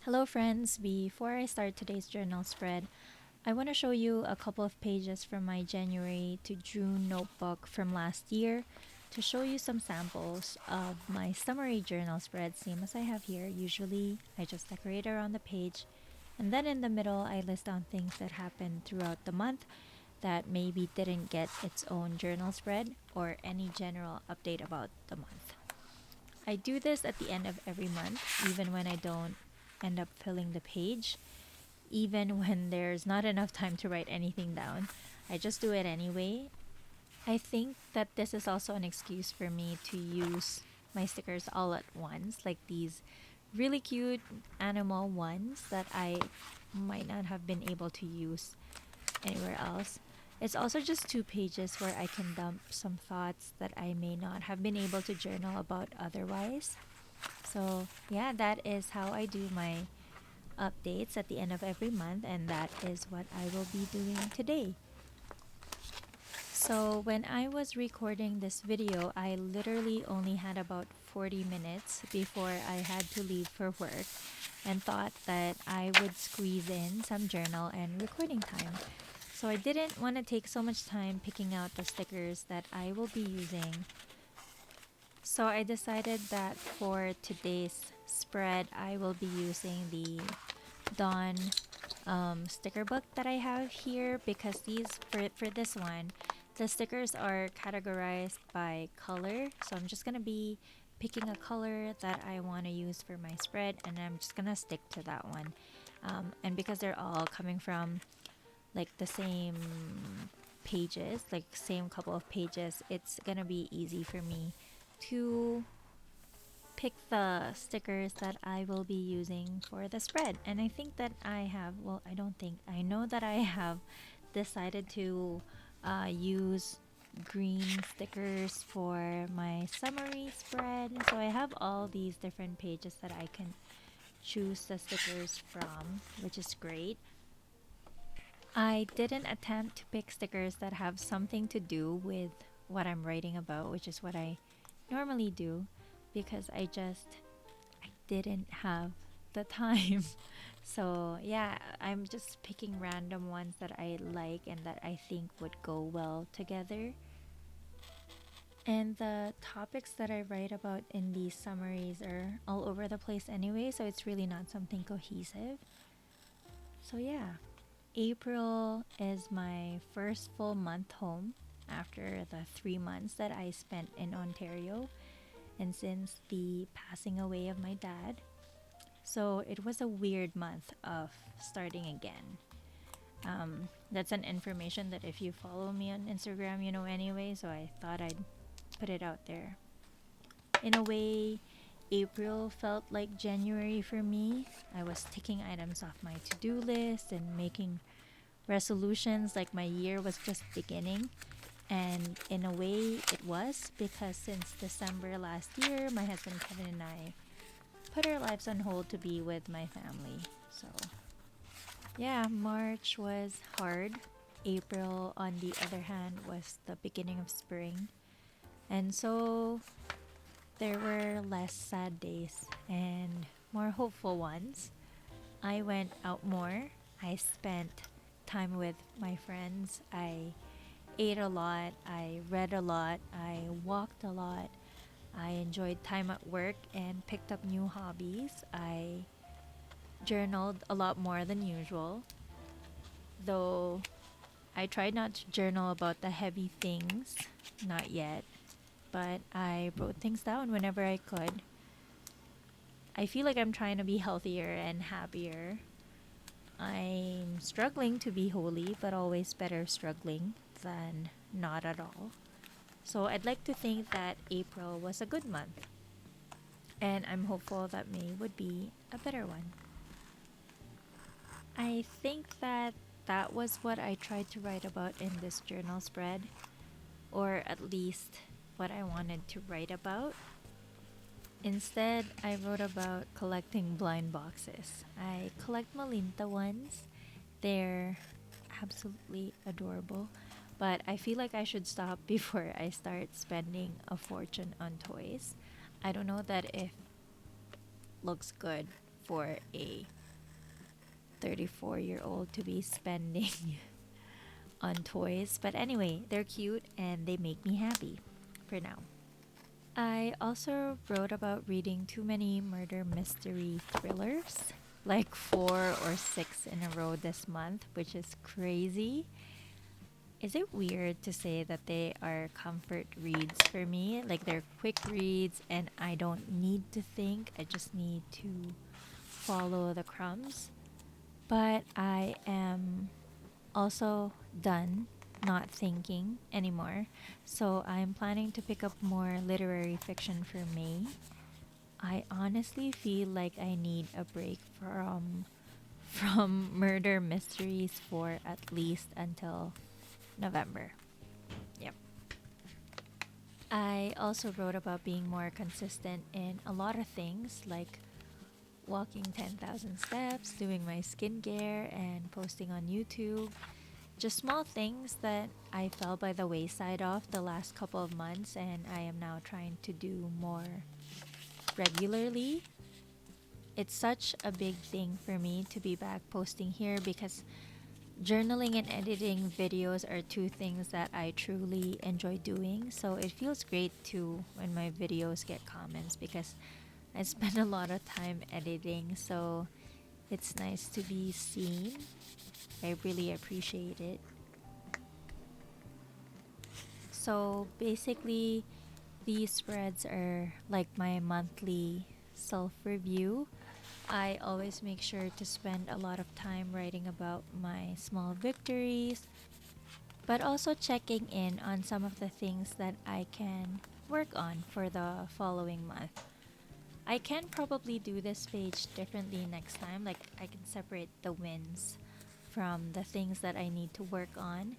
Hello friends, before I start today's journal spread, I want to show you a couple of pages from my January to June notebook from last year to show you some samples of my summary journal spread, same as I have here. Usually I just decorate around the page, and then in the middle I list down things that happened throughout the month that maybe didn't get its own journal spread or any general update about the month. I do this at the end of every month, even when I don't end up filling the page, even when there's not enough time to write anything down. I just do it anyway. I think that this is also an excuse for me to use my stickers all at once, like these really cute animal ones that I might not have been able to use anywhere else. It's also just two pages where I can dump some thoughts that I may not have been able to journal about otherwise. So, yeah, that is how I do my updates at the end of every month, and that is what I will be doing today. So, when I was recording this video, I literally only had about 40 minutes before I had to leave for work and thought that I would squeeze in some journal and recording time. So, I didn't want to take so much time picking out the stickers that I will be using. So I decided that for today's spread, I will be using the Dawn sticker book that I have here, because for this one, the stickers are categorized by color. So I'm just gonna be picking a color that I want to use for my spread, and I'm just gonna stick to that one. And because they're all coming from like the same pages, like same couple of pages, it's gonna be easy for me to pick the stickers that I will be using for the spread. And I think that I don't think, I know that I have decided to use green stickers for my summary spread. So I have all these different pages that I can choose the stickers from, which is great. I didn't attempt to pick stickers that have something to do with what I'm writing about, which is what I normally do, because I didn't have the time. So, yeah, I'm just picking random ones that I like and that I think would go well together. And the topics that I write about in these summaries are all over the place anyway, so it's really not something cohesive. So, yeah, April is my first full month home after the 3 months that I spent in Ontario, and since the passing away of my dad. So it was a weird month of starting again. That's an information that if you follow me on Instagram, you know anyway, so I thought I'd put it out there. In a way, April felt like January for me. I was ticking items off my to do list and making resolutions like my year was just beginning. And in a way, it was, because since December last year, my husband Kevin and I put our lives on hold to be with my family. So, yeah, March was hard. April, on the other hand, was the beginning of spring. And so there were less sad days and more hopeful ones. I went out more. I spent time with my friends. I ate a lot. I read a lot. I walked a lot. I enjoyed time at work and picked up new hobbies. I journaled a lot more than usual, though I tried not to journal about the heavy things, not yet, but I wrote things down whenever I could. I feel like I'm trying to be healthier and happier. I'm struggling to be holy, but always better struggling than not at all. So I'd like to think that April was a good month, and I'm hopeful that May would be a better one. I think that that was what I tried to write about in this journal spread, or at least what I wanted to write about. Instead, I wrote about collecting blind boxes. I collect Malinta ones. They're absolutely adorable, but I feel like I should stop before I start spending a fortune on toys. I don't know that it looks good for a 34-year-old to be spending on toys. But anyway, they're cute and they make me happy for now. I also wrote about reading too many murder mystery thrillers, like 4 or 6 in a row this month, which is crazy. Is it weird to say that they are comfort reads for me? Like they're quick reads and I don't need to think, I just need to follow the crumbs. But I am also done not thinking anymore. So I'm planning to pick up more literary fiction for May. I honestly feel like I need a break from murder mysteries for at least until November. Yep. I also wrote about being more consistent in a lot of things like walking 10,000 steps, doing my skincare, and posting on YouTube. Just small things that I fell by the wayside of the last couple of months, and I am now trying to do more regularly. It's such a big thing for me to be back posting here because journaling and editing videos are two things that I truly enjoy doing. So it feels great too when my videos get comments because I spend a lot of time editing. So it's nice to be seen. I really appreciate it. So basically, these spreads are like my monthly self review. I always make sure to spend a lot of time writing about my small victories, but also checking in on some of the things that I can work on for the following month. I can probably do this page differently next time. Like, I can separate the wins from the things that I need to work on.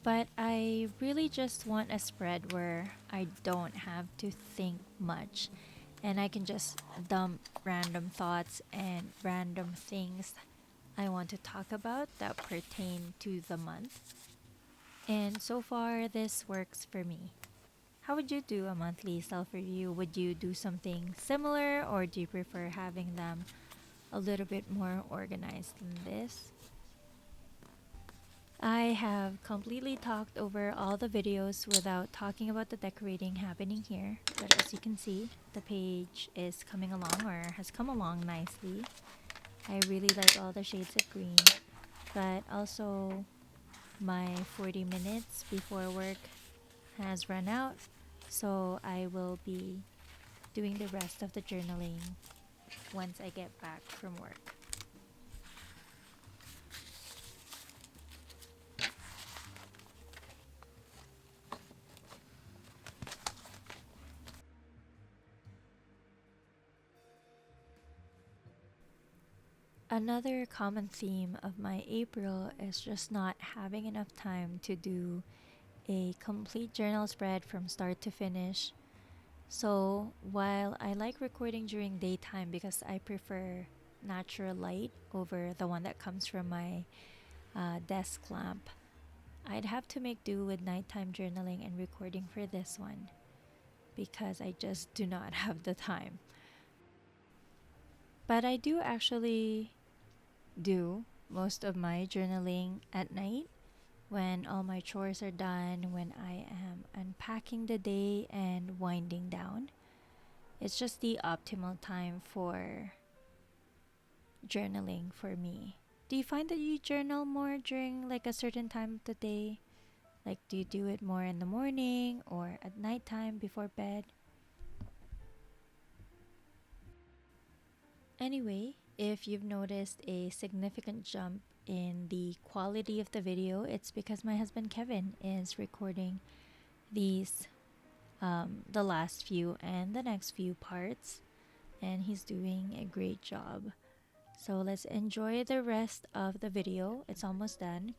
But I really just want a spread where I don't have to think much and I can just dump random thoughts and random things I want to talk about that pertain to the month. And so far, this works for me. How would you do a monthly self review? Would you do something similar or do you prefer having them a little bit more organized than this? I have completely talked over all the videos without talking about the decorating happening here. But as you can see, the page is coming along or has come along nicely. I really like all the shades of green. But also, my 40 minutes before work has run out. So I will be doing the rest of the journaling once I get back from work. Another common theme of my April is just not having enough time to do a complete journal spread from start to finish. So, while I like recording during daytime because I prefer natural light over the one that comes from my desk lamp, I'd have to make do with nighttime journaling and recording for this one because I just do not have the time. But I do actually do most of my journaling at night when all my chores are done, when I am unpacking the day and winding down. It's just the optimal time for journaling for me. Do you find that you journal more during like a certain time of the day? Like, do you do it more in the morning or at nighttime before bed? Anyway, if you've noticed a significant jump in the quality of the video, it's because my husband Kevin is recording these, the last few and the next few parts, and he's doing a great job. So let's enjoy the rest of the video. It's almost done.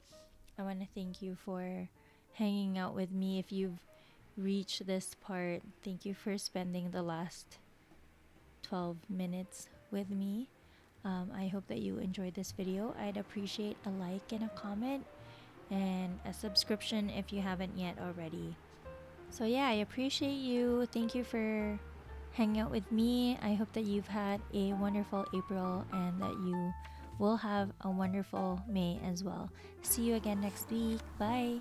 I want to thank you for hanging out with me. If you've reached this part, thank you for spending the last 12 minutes with me. I hope that you enjoyed this video. I'd appreciate a like and a comment and a subscription if you haven't yet already. So yeah, I appreciate you. Thank you for hanging out with me. I hope that you've had a wonderful April and that you we'll have a wonderful May as well. See you again next week. Bye.